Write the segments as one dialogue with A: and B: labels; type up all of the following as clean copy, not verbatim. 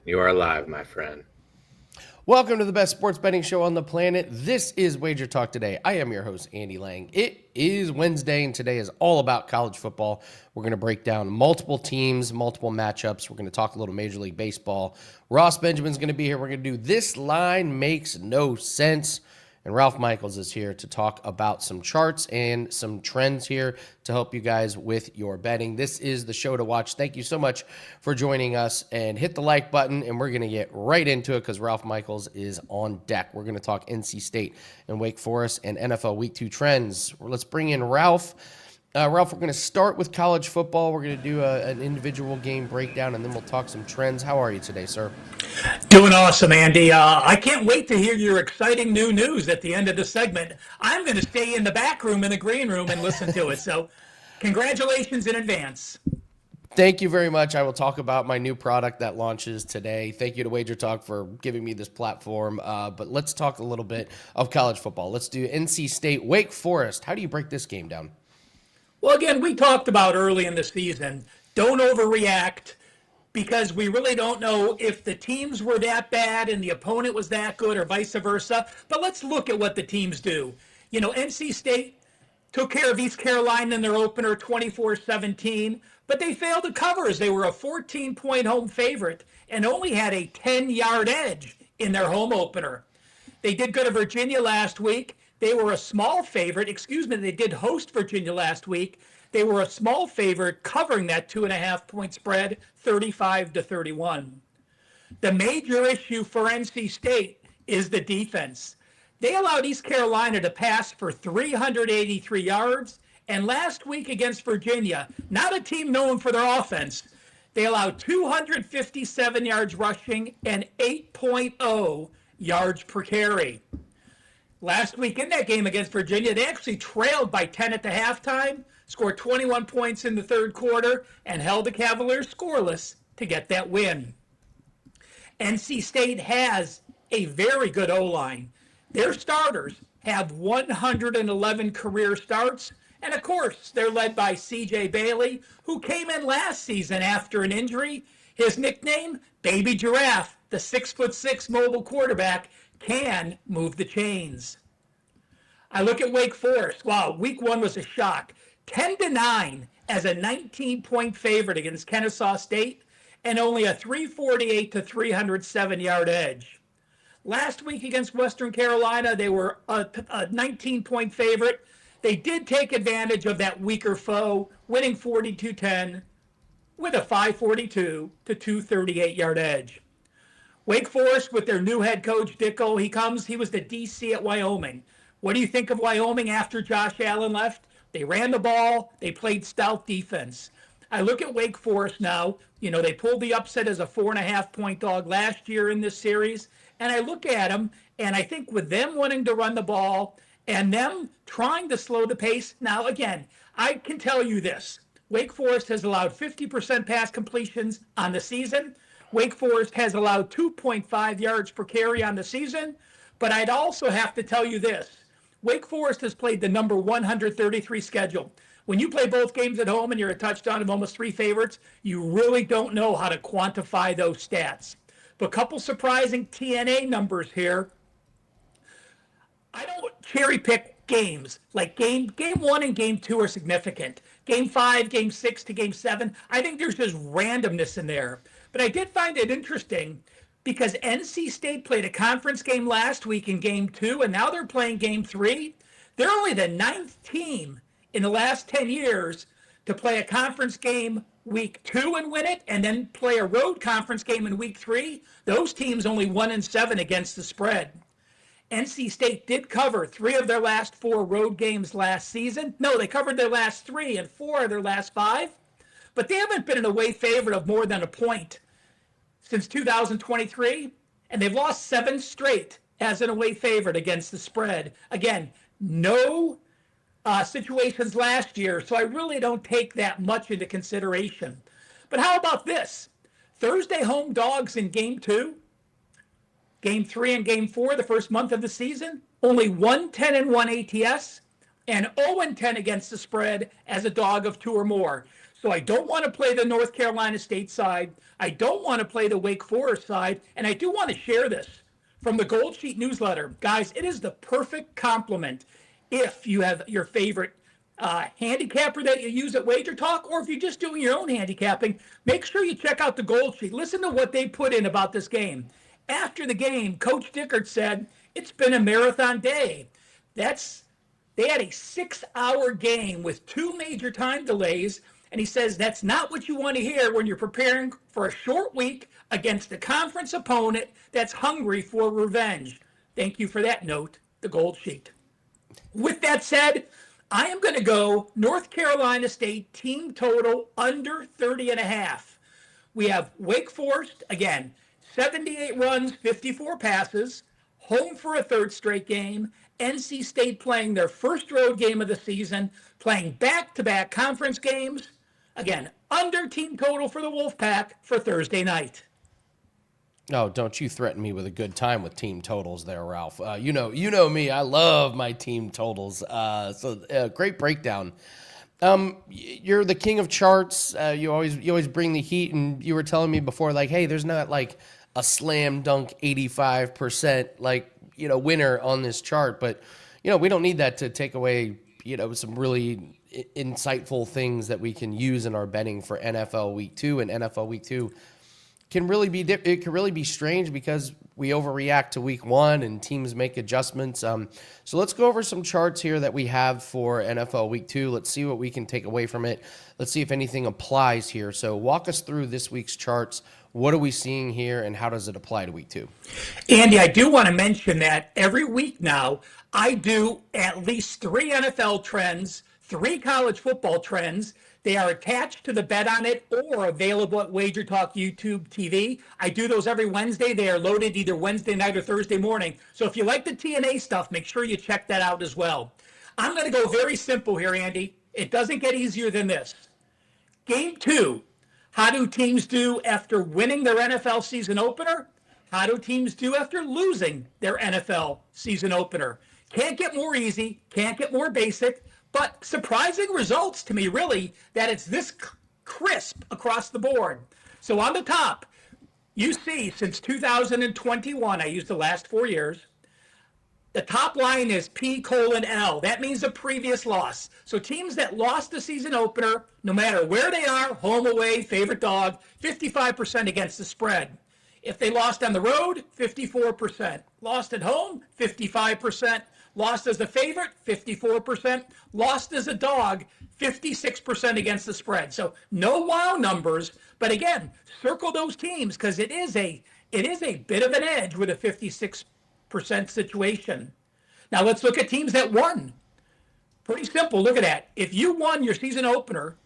A: You are live, my friend.
B: Welcome to the best sports betting show on the planet. This is WagerTalk Today. I am your host, Andy Lang. It is Wednesday, and today is all about college football. We're going to break down multiple teams, multiple matchups. We're going to talk a little Major League Baseball. Ross Benjamin's going to be here. We're going to do This Line Makes No Sense. And Ralph Michaels is here to talk about some charts and some trends here to help you guys with your betting. This is the show to watch. Thank you so much for joining us, and hit the like button, and we're going to get right into it because Ralph Michaels is on deck. We're going to talk NC State and Wake Forest and NFL Week 2 trends. Let's bring in Ralph. Ralph, we're going to start with college football. We're going to do an individual game breakdown, and then we'll talk some trends. How are you today, sir?
C: Doing awesome, Andy. I can't wait to hear your exciting new news at the end of the segment. I'm going to stay in the back room in the green room and listen to it. So congratulations in advance.
B: Thank you very much. I will talk about my new product that launches today. Thank you to WagerTalk for giving me this platform. But let's talk a little bit of college football. Let's do NC State, Wake Forest. How do you break this game down?
C: Well, again, we talked about early in the season, don't overreact because we really don't know if the teams were that bad and the opponent was that good or vice versa. But let's look at what the teams do. You know, NC State took care of East Carolina in their opener 24-17, but they failed to cover as they were a 14-point home favorite and only had a 10-yard edge in their home opener. They did go to Virginia last week. They were a small favorite. They did host Virginia last week. They were a small favorite covering that 2.5-point spread, 35-31. The major issue for NC State is the defense. They allowed East Carolina to pass for 383 yards. And last week against Virginia, not a team known for their offense, they allowed 257 yards rushing and 8.0 yards per carry. Last week in that game against Virginia, they actually trailed by 10 at the halftime, scored 21 points in the third quarter, and held the Cavaliers scoreless to get that win. NC State has a very good O-line. Their starters have 111 career starts, and of course, they're led by C.J. Bailey, who came in last season after an injury. His nickname, Baby Giraffe, the 6'6" mobile quarterback, can move the chains. I look at Wake Forest. Wow, week one was a shock. 10-9 as a 19-point favorite against Kennesaw State and only a 348 to 307 yard edge. Last week against Western Carolina, they were a 19-point favorite. They did take advantage of that weaker foe, winning 42-10 with a 542 to 238 yard edge. Wake Forest with their new head coach, Dicko, he was the DC at Wyoming. What do you think of Wyoming after Josh Allen left? They ran the ball. They played stout defense. I look at Wake Forest now. You know, they pulled the upset as a 4.5-point dog last year in this series. And I look at them, and I think with them wanting to run the ball and them trying to slow the pace. Now, again, I can tell you this. Wake Forest has allowed 50% pass completions on the season. Wake Forest has allowed 2.5 yards per carry on the season. But I'd also have to tell you this. Wake Forest has played the number 133 schedule. When you play both games at home and you're a touchdown of almost three favorites, you really don't know how to quantify those stats. But a couple surprising TNA numbers here. I don't cherry pick games. Like game one and game two are significant. Game 5, game 6 to game 7, I think there's just randomness in there. But I did find it interesting because NC State played a conference game last week in game 2, and now they're playing game 3. They're only the 9th team in the last 10 years to play a conference game week 2 and win it, and then play a road conference game in week 3. Those teams only 1-7 against the spread. NC State did cover 3 of their last 4 road games last season. No, they covered their last 3 and 4 of their last 5. But they haven't been an away favorite of more than a point since 2023, and they've lost 7 straight as an away favorite against the spread. Again, no situations last year, so I really don't take that much into consideration. But how about this? Thursday home dogs in game 2, game 3 and game 4, the first month of the season, only 1-10-1 ATS and 0-10 against the spread as a dog of 2 or more. So I don't want to play the North Carolina State side. I don't want to play the Wake Forest side. And I do want to share this from the Gold Sheet newsletter. Guys, it is the perfect complement if you have your favorite handicapper that you use at WagerTalk, or if you're just doing your own handicapping, make sure you check out the Gold Sheet. Listen to what they put in about this game. After the game, Coach Dickert said, it's been a marathon day. They had a 6-hour game with 2 major time delays, and he says that's not what you want to hear when you're preparing for a short week against a conference opponent that's hungry for revenge. Thank you for that note, the Gold Sheet. With that said, I am going to go North Carolina State team total under 30.5. We have Wake Forest, again, 78 runs, 54 passes, home for a third straight game. NC State playing their first road game of the season, playing back-to-back conference games. Again, under team total for the Wolfpack for Thursday night.
B: Oh, don't you threaten me with a good time with team totals there, Ralph. You know me. I love my team totals. Great breakdown. You're the king of charts. You always bring the heat, and you were telling me before, like, hey, there's not like a slam dunk 85% winner on this chart, but we don't need that to take away some really insightful things that we can use in our betting for NFL Week 2. And NFL Week 2 can really be strange because we overreact to Week 1 and teams make adjustments. So let's go over some charts here that we have for NFL Week 2. Let's see what we can take away from it. Let's see if anything applies here. So walk us through this week's charts. What are we seeing here, and how does it apply to Week 2?
C: Andy, I do want to mention that every week now, I do at least 3 NFL trends, 3 college football trends. They are attached to the Bet On It or available at WagerTalk YouTube TV. I do those every Wednesday. They are loaded either Wednesday night or Thursday morning. So if you like the TNA stuff, make sure you check that out as well. I'm going to go very simple here, Andy. It doesn't get easier than this. Game 2. How do teams do after winning their NFL season opener? How do teams do after losing their NFL season opener? Can't get more easy, can't get more basic, but surprising results to me, really, that it's this crisp across the board. So on the top, you see since 2021, I used the last 4 years, the top line is P:L. That means a previous loss. So teams that lost the season opener, no matter where they are, home, away, favorite dog, 55% against the spread. If they lost on the road, 54%. Lost at home, 55%. Lost as a favorite, 54%. Lost as a dog, 56% against the spread. So no wow numbers, but again, circle those teams because it is a bit of an edge with a 56% situation. Now let's look at teams that won. Pretty simple. Look at that. If you won your season opener,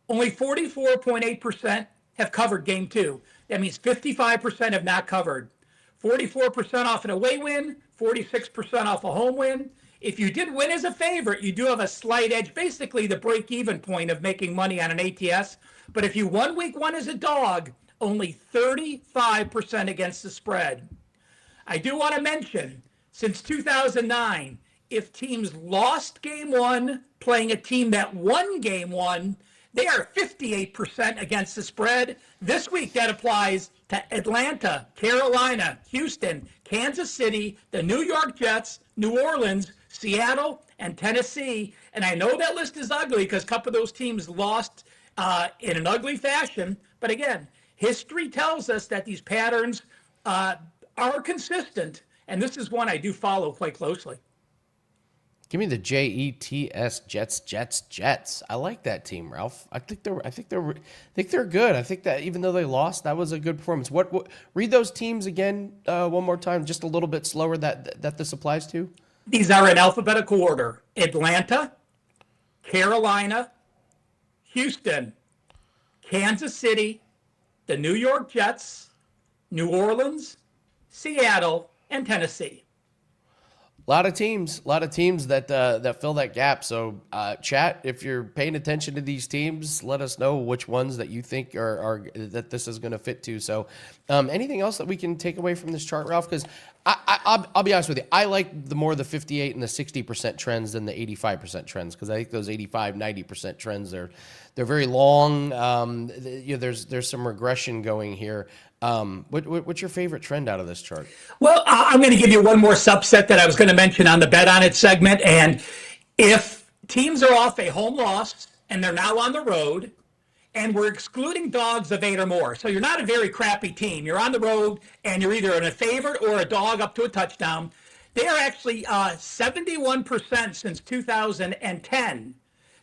C: only 44.8% have covered game 2. That means 55% have not covered. 44% off an away win, 46% off a home win. If you did win as a favorite, you do have a slight edge, basically the break-even point of making money on an ATS. But if you won week 1 as a dog, only 35% against the spread. I do want to mention, since 2009, if teams lost game 1 playing a team that won game 1, they are 58% against the spread. This week, that applies to Atlanta, Carolina, Houston, Kansas City, the New York Jets, New Orleans, Seattle, and Tennessee. And I know that list is ugly because a couple of those teams lost in an ugly fashion. But again, history tells us that these patterns are consistent, and this is one I do follow quite closely.
B: Give me the Jets, Jets. I like that team, Ralph. I think they're good. I think that even though they lost, that was a good performance. What read those teams again one more time, just a little bit slower that this applies to?
C: These are in alphabetical order: Atlanta, Carolina, Houston, Kansas City, the New York Jets, New Orleans, Seattle, and Tennessee.
B: A lot of teams that fill that gap. So, chat, if you're paying attention to these teams, let us know which ones that you think are that this is going to fit to. So, anything else that we can take away from this chart, Ralph? Because I'll be honest with you. I like the more the 58 and the 60% trends than the 85% trends, because I think those 85, 90% trends they're very long. There's some regression going here. What's your favorite trend out of this chart?
C: Well, I'm going to give you one more subset that I was going to mention on the Bet On It segment. And if teams are off a home loss and they're now on the road, and we're excluding dogs of 8 or more. So you're not a very crappy team. You're on the road, and you're either in a favorite or a dog up to a touchdown. They are actually 71% since 2010.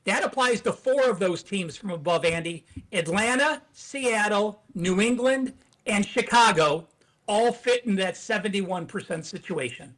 C: That applies to 4 of those teams from above, Andy. Atlanta, Seattle, New England, and Chicago all fit in that 71% situation.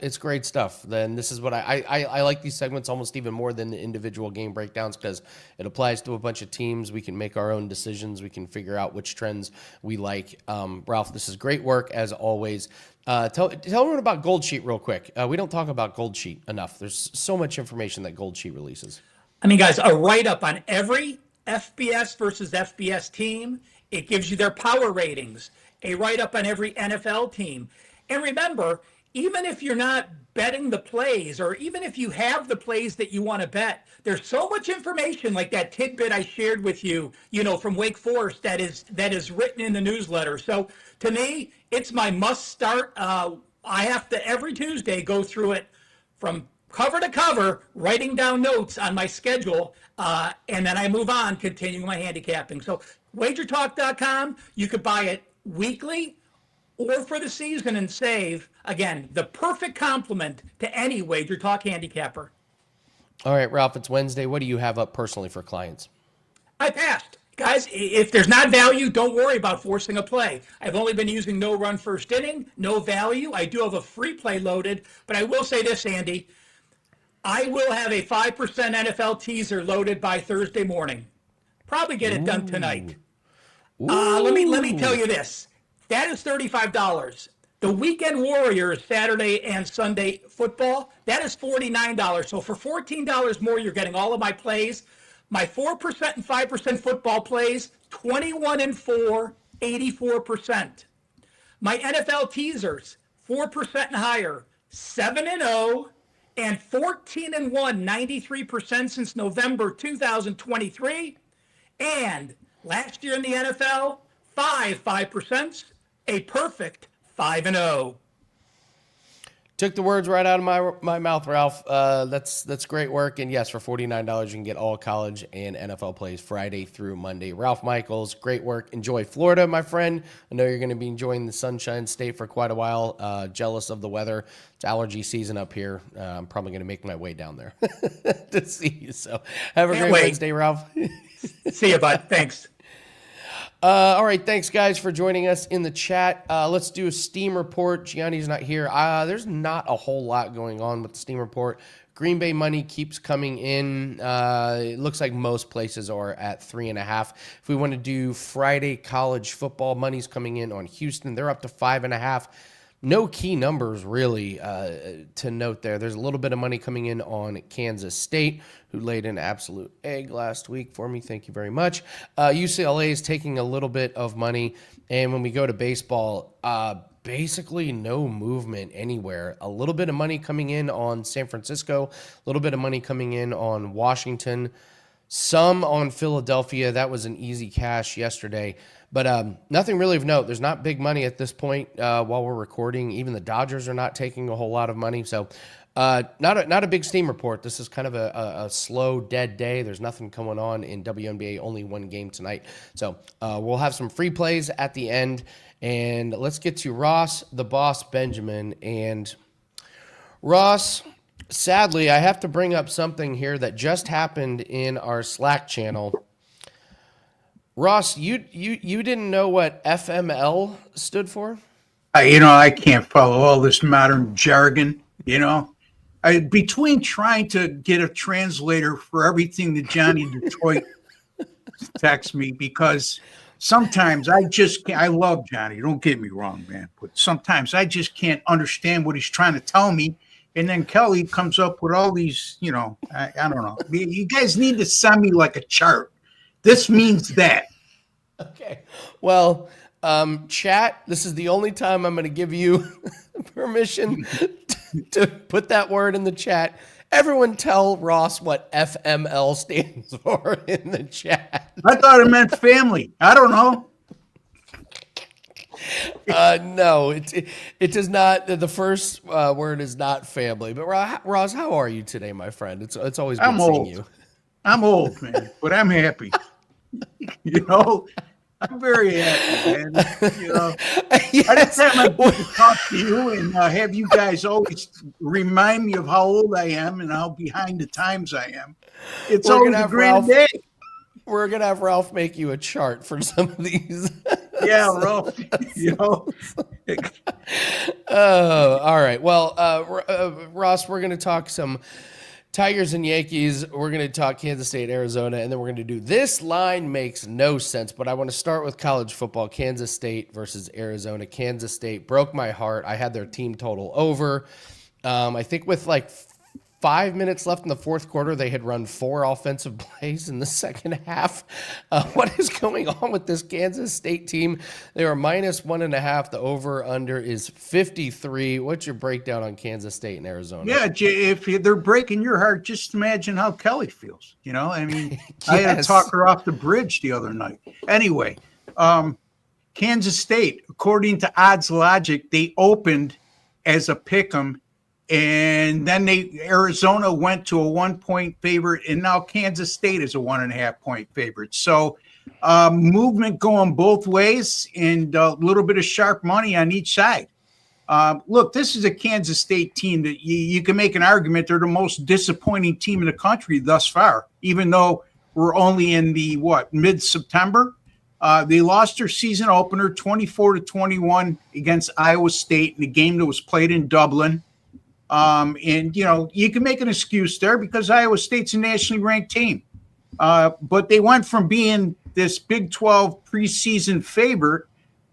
B: It's great stuff. Then this is what I like these segments almost even more than the individual game breakdowns, because it applies to a bunch of teams. We can make our own decisions. We can figure out which trends we like. Ralph, this is great work as always. Tell everyone about Gold Sheet real quick. We don't talk about Gold Sheet enough. There's so much information that Gold Sheet releases.
C: I mean, guys, a write-up on every FBS versus FBS team. It gives you their power ratings, a write-up on every NFL team. And remember, even if you're not betting the plays, or even if you have the plays that you want to bet, there's so much information like that tidbit I shared with you, from Wake Forest that is written in the newsletter. So to me, it's my must start. I have to every Tuesday go through it from cover to cover, writing down notes on my schedule, and then I move on, continuing my handicapping. So WagerTalk.com, you could buy it weekly or for the season and save. Again, the perfect complement to any WagerTalk handicapper.
B: All right, Ralph, it's Wednesday. What do you have up personally for clients?
C: I passed. Guys, if there's not value, don't worry about forcing a play. I've only been using no run first inning, no value. I do have a free play loaded, but I will say this, Andy. I will have a 5% NFL teaser loaded by Thursday morning. Probably get it done tonight. Let me tell you this. That is $35. The Weekend Warriors Saturday and Sunday football, that is $49. So for $14 more, you're getting all of my plays. My 4% and 5% football plays, 21-4, 84%. My NFL teasers, 4% and higher, 7-0, and 14-1, 93% since November 2023. And last year in the NFL, 5%, a perfect 5-0.
B: Took the words right out of my mouth, Ralph. That's great work. And yes, for $49, you can get all college and NFL plays Friday through Monday. Ralph Michaels, great work. Enjoy Florida, my friend. I know you're going to be enjoying the Sunshine State for quite a while. Jealous of the weather. It's allergy season up here. I'm probably going to make my way down there to see you. So have a great Wednesday, Ralph.
C: See you, bud. Thanks.
B: All right, thanks, guys, for joining us in the chat. Let's do a Steam report. Gianni's not here. There's not a whole lot going on with the Steam report. Green Bay money keeps coming in. It looks like most places are at 3.5. If we want to do Friday college football, money's coming in on Houston. They're up to 5.5. No key numbers, really, to note there. There's a little bit of money coming in on Kansas State, who laid an absolute egg last week for me. Thank you very much. UCLA is taking a little bit of money. And when we go to baseball, basically no movement anywhere. A little bit of money coming in on San Francisco, a little bit of money coming in on Washington, some on Philadelphia. That was an easy cash yesterday. But nothing really of note. There's not big money at this point while we're recording. Even the Dodgers are not taking a whole lot of money. So not a big Steam report. This is kind of a slow, dead day. There's nothing going on in WNBA. Only one game tonight. So we'll have some free plays at the end. And let's get to Ross, the boss, Benjamin. And Ross, sadly, I have to bring up something here that just happened in our Slack channel. Ross, you didn't know what FML stood for?
A: I can't follow all this modern jargon, between trying to get a translator for everything that Johnny Detroit texts me, because sometimes I just can't. I love Johnny, don't get me wrong, man, but sometimes I just can't understand what he's trying to tell me. And then Kelly comes up with all these, I don't know. You guys need to send me like a chart. This means that.
B: Okay. Well, Chat, this is the only time I'm going to give you permission to put that word in the chat. Everyone tell Ross what FML stands for in the chat.
A: I thought it meant family. I don't know.
B: No, it does not. The first word is not family. But Ross, how are you today, my friend? It's always good
A: I'm
B: seeing
A: old.
B: you.
A: I'm old, man, but I'm happy. I'm very happy, man. I just have my book to talk to you and have you guys always remind me of how old I am and how behind the times I am. It's always a great day.
B: We're gonna have Ralph make you a chart for some of these.
A: Yeah, Ralph.
B: All right. Well, Ross, we're gonna talk some Tigers and Yankees. We're going to talk Kansas State, Arizona, and then we're going to do this line makes no sense, but I want to start with college football. Kansas State versus Arizona. Kansas State broke my heart. I had their team total over. I think with like 5 minutes left in the fourth quarter, they had run 4 offensive plays in the second half. What is going on with this Kansas State team? They are -1.5. The over-under is 53. What's your breakdown on Kansas State and Arizona?
A: Yeah, if they're breaking your heart, just imagine how Kelly feels. I mean,
B: Yes.
A: I had to talk her off the bridge the other night. Anyway, Kansas State, according to Odds Logic, they opened as a pick'em. And then Arizona went to a 1-point favorite, and now Kansas State is a 1.5-point favorite. So movement going both ways and a little bit of sharp money on each side. Look, this is a Kansas State team that you can make an argument they're the most disappointing team in the country thus far, even though we're only in the, mid-September. They lost their season opener 24-21 against Iowa State in a game that was played in Dublin. You can make an excuse there because Iowa State's a nationally ranked team. But they went from being this Big 12 preseason favorite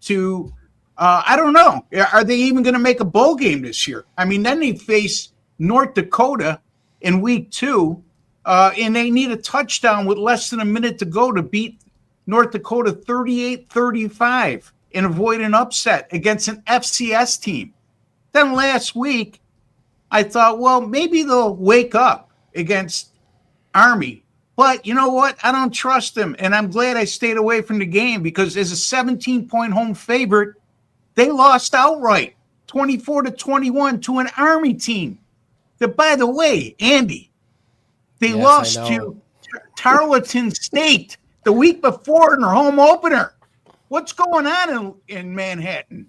A: to, I don't know, are they even going to make a bowl game this year? I mean, then they face North Dakota in week 2, and they need a touchdown with less than a minute to go to beat North Dakota 38-35 and avoid an upset against an FCS team. Then last week, I thought, well, maybe they'll wake up against Army. But you know what? I don't trust them. And I'm glad I stayed away from the game because as a 17-point home favorite, they lost outright 24-21 to an Army team. That, by the way, Andy, they lost to Tarleton State the week before in their home opener. What's going on in Manhattan?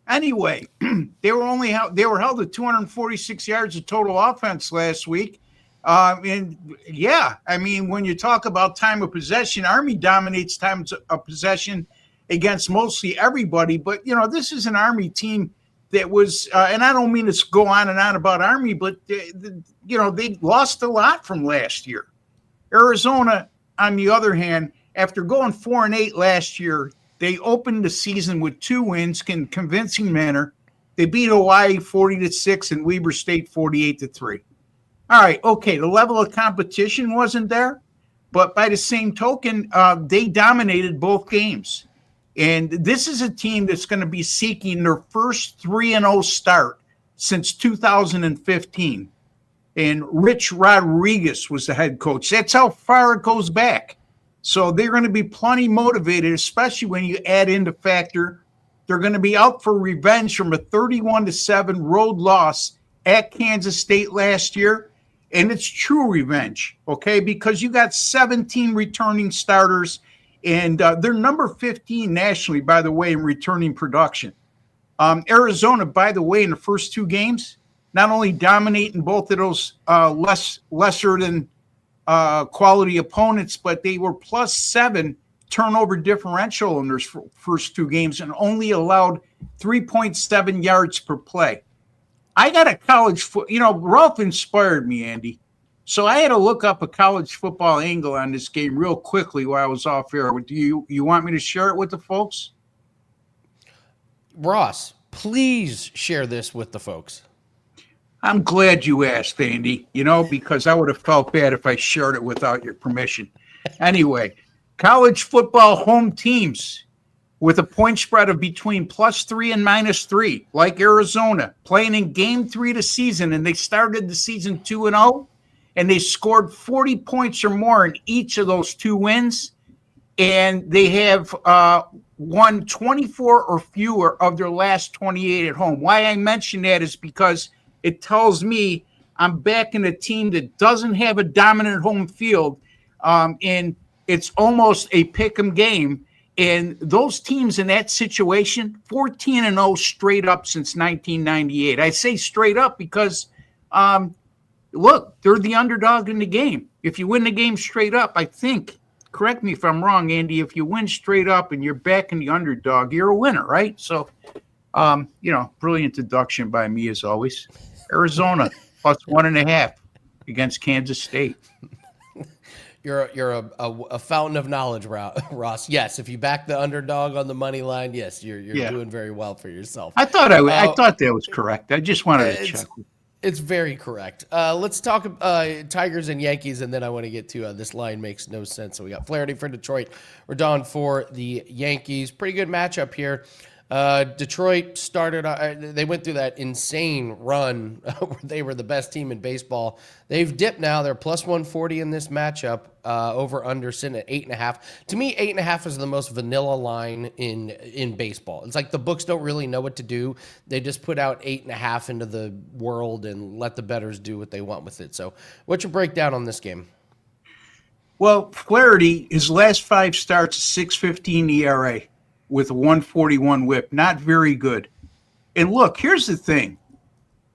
A: Anyway, they were held to 246 yards of total offense last week. When you talk about time of possession, Army dominates time of possession against mostly everybody. But, this is an Army team that was, and I don't mean to go on and on about Army, but, they lost a lot from last year. Arizona, on the other hand, after going 4-8 last year, they opened the season with 2 wins in convincing manner. They beat Hawaii 40-6 and Weber State 48-3. All right, okay, the level of competition wasn't there, but by the same token, they dominated both games. And this is a team that's going to be seeking their first 3-0 start since 2015. And Rich Rodriguez was the head coach. That's how far it goes back. So they're going to be plenty motivated, especially when you add in the factor they're going to be out for revenge from a 31-7 road loss at Kansas State last year. And it's true revenge, okay, because you got 17 returning starters, and they're number 15 nationally, by the way, in returning production. Arizona, by the way, in the first 2 games, not only dominating both of those lesser than quality opponents, but they were +7 turnover differential in their first 2 games and only allowed 3.7 yards per play. I got a college Ralph inspired me, Andy. So I had to look up a college football angle on this game real quickly while I was off air. Do you want me to share it with the folks?
B: Ross, please share this with the folks.
A: I'm glad you asked, Andy, because I would have felt bad if I shared it without your permission. Anyway, college football home teams. with a point spread of between +3 and -3, like Arizona, playing in game 3 of the season, and they started the season 2-0, and they scored 40 points or more in each of those 2 wins, and they have won 24 or fewer of their last 28 at home. Why I mention that is because it tells me I'm backing a team that doesn't have a dominant home field, and it's almost a pick 'em game. And those teams in that situation, 14-0 straight up since 1998. I say straight up because, look, they're the underdog in the game. If you win the game straight up, I think, correct me if I'm wrong, Andy, if you win straight up and you're backing the underdog, you're a winner, right? So, brilliant deduction by me as always. Arizona +1.5 against Kansas State.
B: You're a fountain of knowledge, Ross. Yes, if you back the underdog on the money line, yes, you're doing very well for yourself.
A: I thought that was correct. I just wanted to check.
B: It's very correct. Let's talk Tigers and Yankees, and then I want to get to this line makes no sense. So we got Flaherty for Detroit. We're down for the Yankees. Pretty good matchup here. Detroit started, they went through that insane run where they were the best team in baseball. They've dipped now. They're +140 in this matchup, over under sitting at 8.5. To me, 8.5 is the most vanilla line in baseball. It's like the books don't really know what to do. They just put out 8.5 into the world and let the bettors do what they want with it. So what's your breakdown on this game?
A: Well, Flaherty, his last 5 starts, 6.15 ERA. With a 141 whip. Not very good. And look, here's the thing.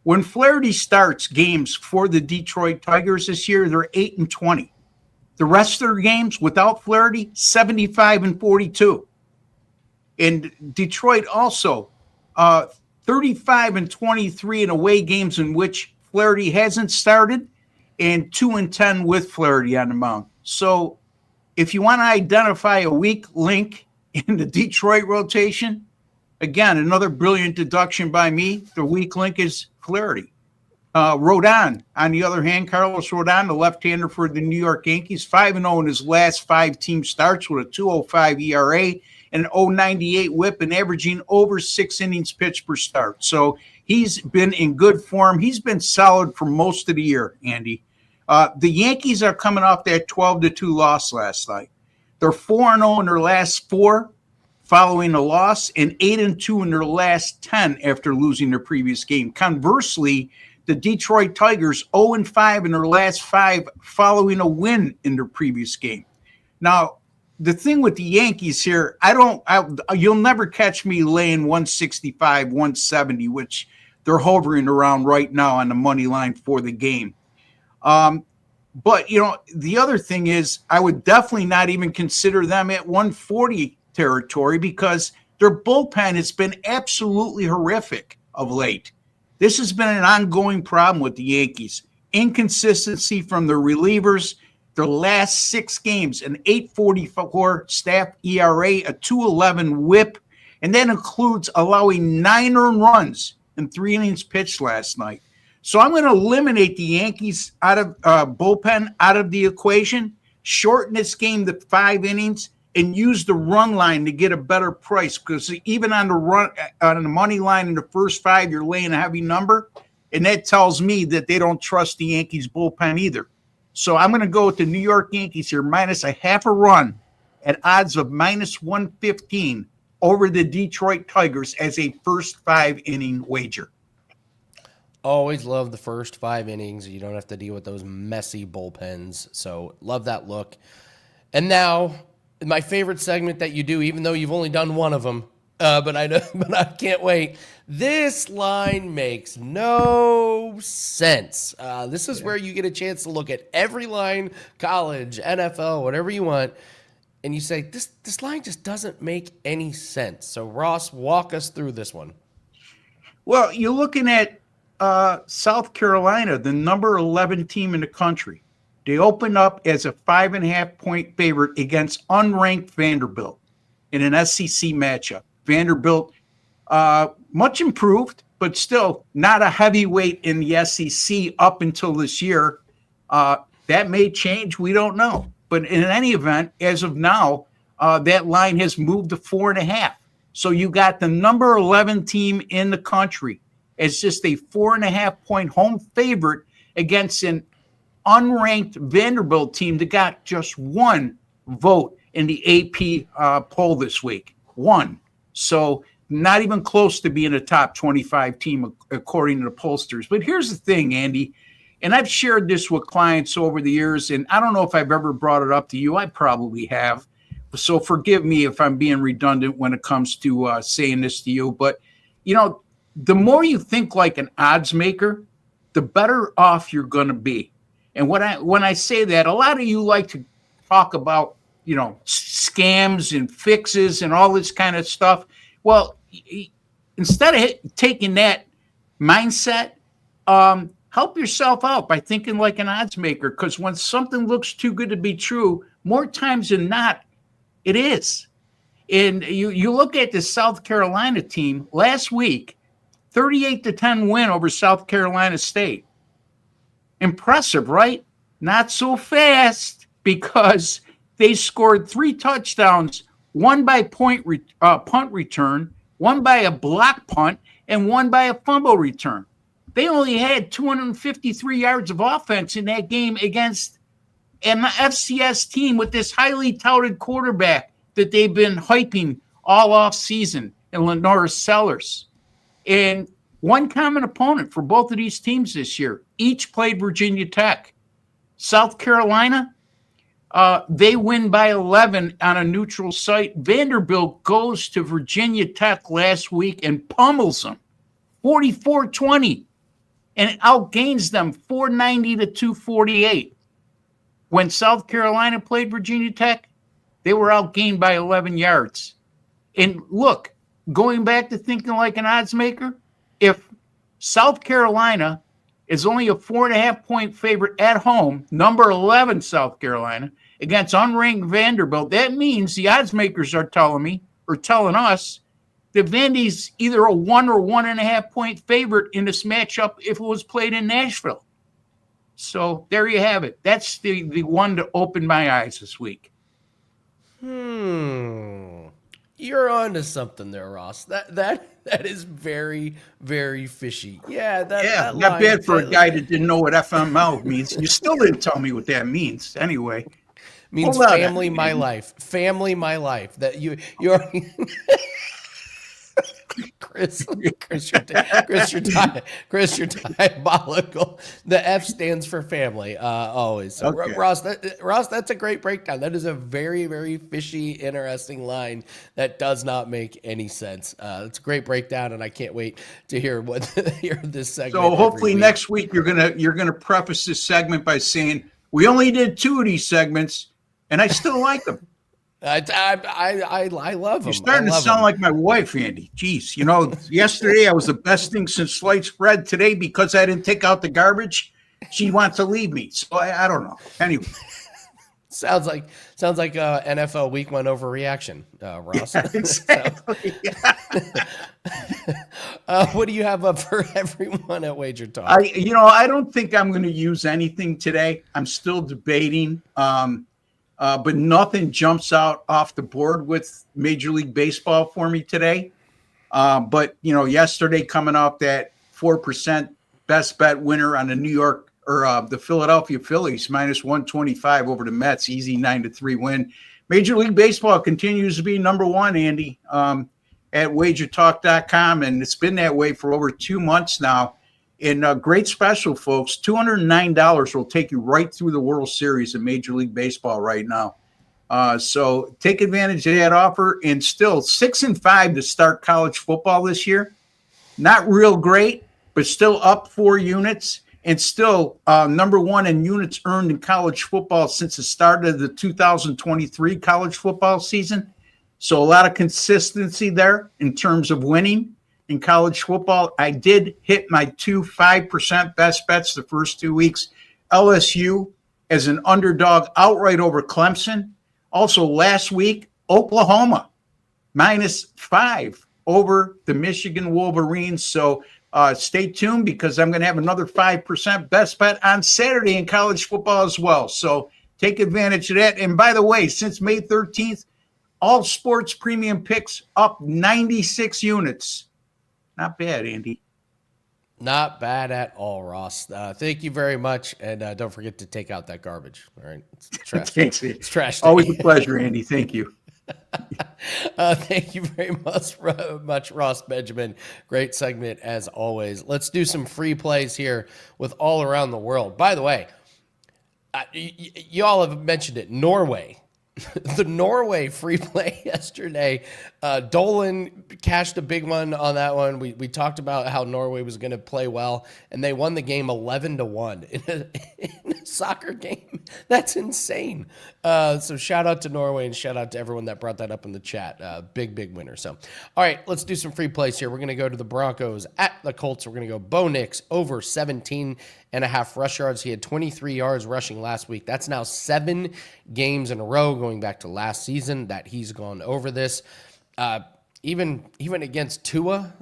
A: When Flaherty starts games for the Detroit Tigers this year, they're 8-20. The rest of their games without Flaherty, 75-42. And Detroit also 35-23 in away games in which Flaherty hasn't started, and 2-10 with Flaherty on the mound. So if you want to identify a weak link in the Detroit rotation, again, another brilliant deduction by me. The weak link is Flaherty. Rodon, on the other hand, Carlos Rodon, the left-hander for the New York Yankees, 5-0 in his last 5 team starts with a 2.05 ERA and an 0.98 whip and averaging over 6 innings pitched per start. So he's been in good form. He's been solid for most of the year, Andy. The Yankees are coming off that 12-2 loss last night. They're 4-0 in their last 4 following a loss and 8-2 in their last 10 after losing their previous game. Conversely, the Detroit Tigers 0-5 in their last 5 following a win in their previous game. Now, the thing with the Yankees here, you'll never catch me laying 165, 170, which they're hovering around right now on the money line for the game. But, the other thing is I would definitely not even consider them at 140 territory because their bullpen has been absolutely horrific of late. This has been an ongoing problem with the Yankees. Inconsistency from their relievers. Their last 6 games, an 8.44 staff ERA, a 2.11 whip, and that includes allowing 9 earned runs in 3 innings pitched last night. So I'm going to eliminate the Yankees out of bullpen out of the equation, shorten this game to 5 innings, and use the run line to get a better price. Because even on the money line in the first 5, you're laying a heavy number, and that tells me that they don't trust the Yankees bullpen either. So I'm going to go with the New York Yankees here, minus a half a run at odds of -115 over the Detroit Tigers as a first 5 inning wager.
B: Always love the first 5 innings. You don't have to deal with those messy bullpens. So love that look. And now my favorite segment that you do, even though you've only done one of them, but I can't wait. This line makes no sense. This is where you get a chance to look at every line, college, NFL, whatever you want, and you say, this line just doesn't make any sense. So, Ross, walk us through this one.
A: Well, you're looking at South Carolina, the number 11 team in the country. They opened up as a 5.5-point favorite against unranked Vanderbilt in an SEC matchup. Vanderbilt, much improved, but still not a heavyweight in the SEC up until this year. That may change. We don't know. But in any event, as of now, that line has moved to 4.5. So you got the number 11 team in the country as just a 4.5-point home favorite against an unranked Vanderbilt team that got just one vote in the AP poll this week. One. So not even close to being a top 25 team, according to the pollsters. But here's the thing, Andy, and I've shared this with clients over the years, and I don't know if I've ever brought it up to you. I probably have. So forgive me if I'm being redundant when it comes to saying this to you. But, the more you think like an odds maker, the better off you're going to be. And when I say that, a lot of you like to talk about, scams and fixes and all this kind of stuff. Well, instead of taking that mindset, help yourself out by thinking like an odds maker. Because when something looks too good to be true, more times than not, it is. And you look at the South Carolina team last week, 38-10 win over South Carolina State. Impressive, right? Not so fast, because they scored 3 touchdowns, one by punt return, one by a block punt, and one by a fumble return. They only had 253 yards of offense in that game against an FCS team with this highly touted quarterback that they've been hyping all off season in Lenore Sellers. And one common opponent for both of these teams this year, each played Virginia Tech. South Carolina, they win by 11 on a neutral site. Vanderbilt goes to Virginia Tech last week and pummels them 44-20 and outgains them 490-248. When South Carolina played Virginia Tech, they were outgained by 11 yards. And look, going back to thinking like an odds maker, if South Carolina is only a 4.5-point favorite at home, number 11 South Carolina, against unranked Vanderbilt, that means the odds makers are telling us that Vandy's either a 1 or 1.5-point favorite in this matchup if it was played in Nashville. So there you have it. That's the one to open my eyes this week.
B: You're onto something there, Ross. That is very, very fishy. Yeah, that
A: not
B: line,
A: bad for a guy that didn't know what FML means. You still didn't tell me what that means. Anyway,
B: means family, my life. Family, my life. That you're. Chris, you're diabolical. The F stands for family, always. So,
A: okay.
B: Ross, that's a great breakdown. That is a very, very fishy, interesting line that does not make any sense. It's a great breakdown, and I can't wait to hear this segment.
A: So hopefully next week you're gonna preface this segment by saying we only did 2 of these segments, and I still like them.
B: I love them.
A: You're starting to sound like my wife, Andy. Jeez, yesterday I was the best thing since sliced bread. Today, because I didn't take out the garbage, she wants to leave me. So I don't know. Anyway,
B: sounds like NFL Week 1 overreaction, Ross.
A: Yeah, exactly.
B: What do you have up for everyone at WagerTalk?
A: I don't think I'm going to use anything today. I'm still debating. But nothing jumps out off the board with Major League Baseball for me today. But yesterday coming off that 4% best bet winner on the New York or the Philadelphia Phillies -125 over the Mets, easy 9-3 win. Major League Baseball continues to be number one, Andy, at WagerTalk.com, and it's been that way for over 2 months now. And great special, folks. $209 will take you right through the World Series of Major League Baseball right now. So take advantage of that offer. And still 6-5 to start college football this year. Not real great, but still up 4 units. And still number 1 in units earned in college football since the start of the 2023 college football season. So a lot of consistency there in terms of winning. In college football, I did hit my 2 5% best bets the first 2 weeks. LSU as an underdog outright over Clemson. Also last week, Oklahoma -5 over the Michigan Wolverines. So stay tuned because I'm going to have another 5% best bet on Saturday in college football as well. So take advantage of that. And by the way, since May 13th, All sports premium picks up 96 units. Not bad, Andy.
B: Not bad at all, Ross. Thank you very much, and don't forget to take out that garbage. All right, it's trash.
A: Thanks.
B: It's trash.
A: Always a pleasure, Andy. Thank you.
B: Thank you very much, Ross Benjamin. Great segment as always. Let's do some free plays here with all around the world. By the way, you all have mentioned it. Norway. The Norway free play yesterday. Dolan cashed a big one on that one. We talked about how Norway was going to play well, and they won the game 11-1 in a soccer game. That's insane. So shout out to Norway and shout out to everyone that brought that up in the chat. Big winner. So, all right, let's do some free plays here. We're going to go to the Broncos at the Colts. We're going to go Bo Nix over 17.5 rush yards. He had 23 yards rushing last week. That's now 7 games in a row going back to last season that he's gone over this. Even against Tua,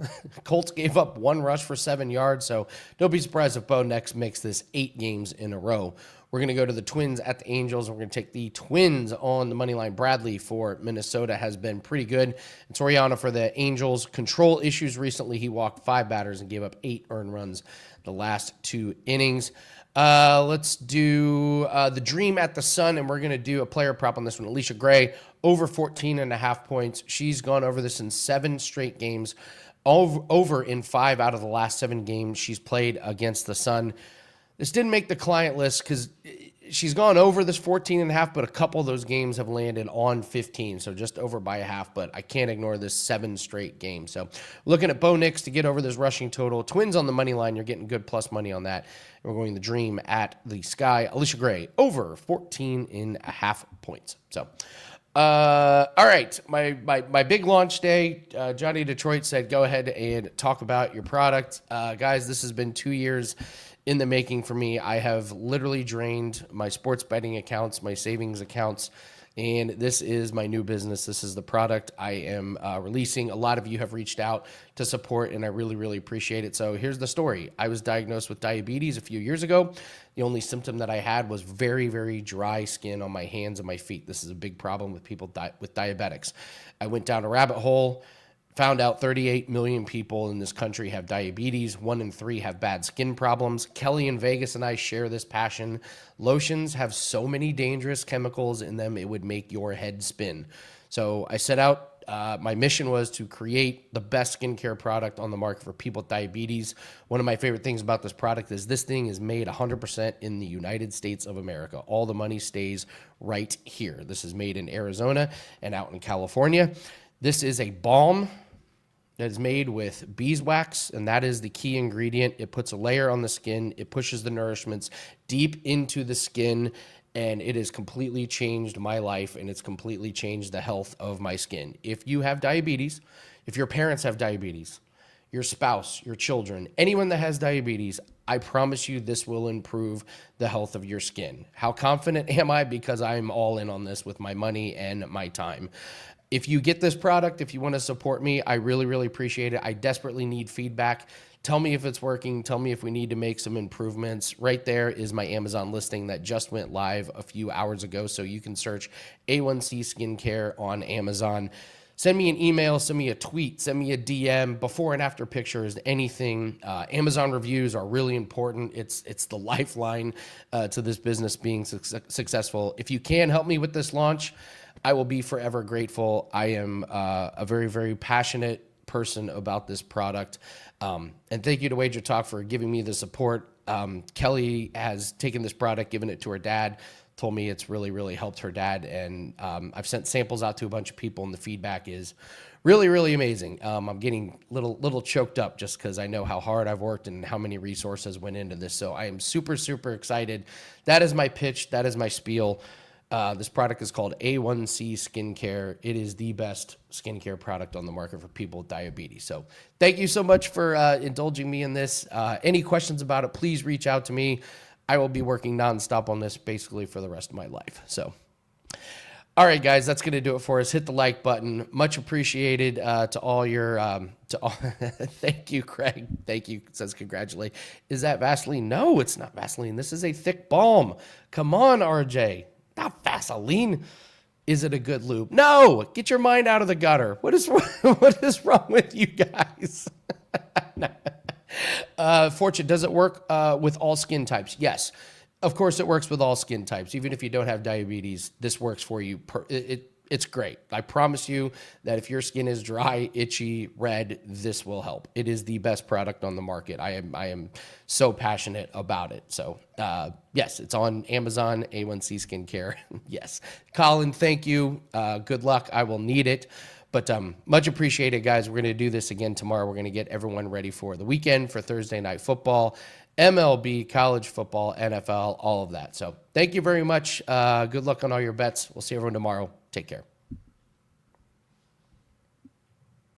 B: Colts gave up 1 rush for 7 yards. So don't be surprised if Bo Nix makes this 8 games in a row. We're going to go to the Twins at the Angels. We're going to take the Twins on the money line. Bradley for Minnesota has been pretty good. And Soriano for the Angels. Control issues recently. He walked 5 batters and gave up 8 earned runs the last 2 innings. Let's do the Dream at the Sun, and we're going to do a player prop on this one. Alicia Gray, over 14.5 points. She's gone over this in 7 straight games, over in 5 out of the last 7 games she's played against the Sun. This didn't make the client list because she's gone over this 14.5, but a couple of those games have landed on 15, so just over by a half, but I can't ignore this 7 straight games. So looking at Bo Nix to get over this rushing total. Twins on the money line, you're getting good plus money on that. And we're going the Dream at the Sky. Alicia Gray, over 14.5 points. So, all right, my big launch day, Johnny Detroit said, go ahead and talk about your product. Guys, this has been 2 years in the making for me. I have literally drained my sports betting accounts, my savings accounts, and this is my new business. This is the product I am releasing. A lot of you have reached out to support, and I really appreciate it. So here's the story. I was diagnosed with diabetes a few years ago. The only symptom that I had was very dry skin on my hands and my feet. This is a big problem with people with diabetics. I went down a rabbit hole, found out 38 million people in this country have diabetes. 1 in 3 have bad skin problems. Kelly in Vegas and I share this passion. Lotions have so many dangerous chemicals in them, it would make your head spin. So I set out, my mission was to create the best skincare product on the market for people with diabetes. One of my favorite things about this product is this thing is made 100% in the United States of America. All the money stays right here. This is made in Arizona and out in California. This is a balm that is made with beeswax, and that is the key ingredient. It puts a layer on the skin. It pushes the nourishments deep into the skin, and it has completely changed my life, and it's completely changed the health of my skin. If you have diabetes, if your parents have diabetes, your spouse, your children, anyone that has diabetes, I promise you this will improve the health of your skin. How confident am I? Because I'm all in on this with my money and my time. If you get this product, if you want to support me, I really appreciate it. I desperately need feedback. Tell me if it's working. Tell me if we need to make some improvements. Right there is my Amazon listing that just went live a few hours ago. So you can search A1C Skincare on Amazon. Send me an email, send me a tweet, send me a DM, before and after pictures, anything. Amazon reviews are really important. It's the lifeline to this business being successful. If you can help me with this launch, I will be forever grateful. I am a very passionate person about this product. And thank you to WagerTalk for giving me the support. Kelly has taken this product, given it to her dad, told me it's really helped her dad. And I've sent samples out to a bunch of people, and the feedback is really amazing. I'm getting little choked up just because I know how hard I've worked and how many resources went into this. So I am super excited. That is my pitch. That is my spiel. This product is called A1C Skincare. It is the best skincare product on the market for people with diabetes. So thank you so much for indulging me in this. Any questions about it, please reach out to me. I will be working nonstop on this basically for the rest of my life. So, all right, guys, that's going to do it for us. Hit the like button. Much appreciated to all your, thank you, Craig. Thank you. It says congratulate. Is that Vaseline? No, it's not Vaseline. This is a thick balm. Come on, RJ. Not Vaseline. Is it a good lube? No. Get your mind out of the gutter. What is wrong with you guys? Fortune, does it work with all skin types? Yes. Of course, it works with all skin types. Even if you don't have diabetes, this works for you. It's great. I promise you that if your skin is dry, itchy, red, this will help. It is the best product on the market. I am so passionate about it. So, yes, it's on Amazon, A1C Skincare. Yes. Colin, thank you. Good luck. I will need it. But much appreciated, guys. We're going to do this again tomorrow. We're going to get everyone ready for the weekend, for Thursday Night Football, MLB, college football, NFL, all of that. So thank you very much. Good luck on all your bets. We'll see everyone tomorrow. Take care.